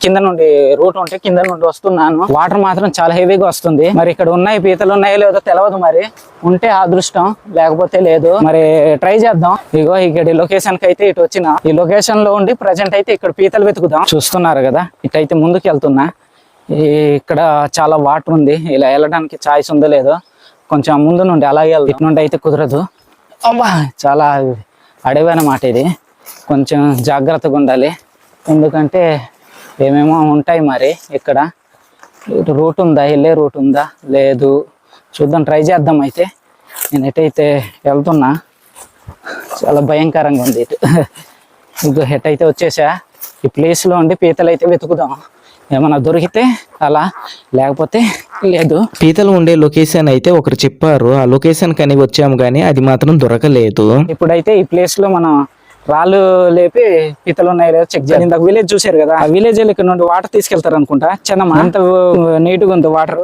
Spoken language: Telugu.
కింద నుండి రూట్ ఉంటే కింద నుండి వస్తున్నాను. వాటర్ మాత్రం చాలా హెవీగా వస్తుంది. మరి ఇక్కడ ఉన్నాయి పీతలు ఉన్నాయో లేదో తెలియదు, మరి ఉంటే అదృష్టం లేకపోతే లేదు. మరి ట్రై చేద్దాం. ఇగో ఇక్కడ లొకేషన్ కి అయితే ఇటు వచ్చిన, ఈ లొకేషన్ లో ఉండి ప్రజెంట్ అయితే ఇక్కడ పీతలు వెతుకుదాం. చూస్తున్నారు కదా, ఇటైతే ముందుకు వెళ్తున్నా. ఇక్కడ చాలా వాటర్ ఉంది, ఇలా వెళ్ళడానికి ఛాయిస్ ఉందో లేదో. కొంచెం ముందు నుండి అలాగే ఇటు నుండి అయితే కుదరదు. అబ్బా చాలా అడవి అన్నమాట ఇది, కొంచెం జాగ్రత్తగా ఉండాలి. ఎందుకంటే ఏమేమో ఉంటాయి మరి. ఇక్కడ ఇటు రూట్ ఉందా, వెళ్ళే రూట్ ఉందా లేదు చూద్దాం, ట్రై చేద్దాం. అయితే నేను ఎటైతే వెళ్తున్నా చాలా భయంకరంగా ఉంది ఇటు. ఇటు ఎటైతే వచ్చేసా, ఈ ప్లేస్లో ఉండి పీతలు అయితే వెతుకుదాం. ఏమన్నా దొరికితే అలా, లేకపోతే లేదు. పీతలు ఉండే లొకేషన్ అయితే ఒకరు చెప్పారు, ఆ లొకేషన్ కని వచ్చాము కానీ అది మాత్రం దొరకలేదు. ఇప్పుడైతే ఈ ప్లేస్ లో మనం రాళ్ళు లేపి పీతలు ఉన్నాయి లేదా చెక్ చేయాలి. ఇందాక విలేజ్ చూసారు కదా, ఆ విలేజ్ ఇక్కడ నుండి వాటర్ తీసుకెళ్తారు అనుకుంటా. చిన్న అంత నీట్ గా ఉంది వాటర్.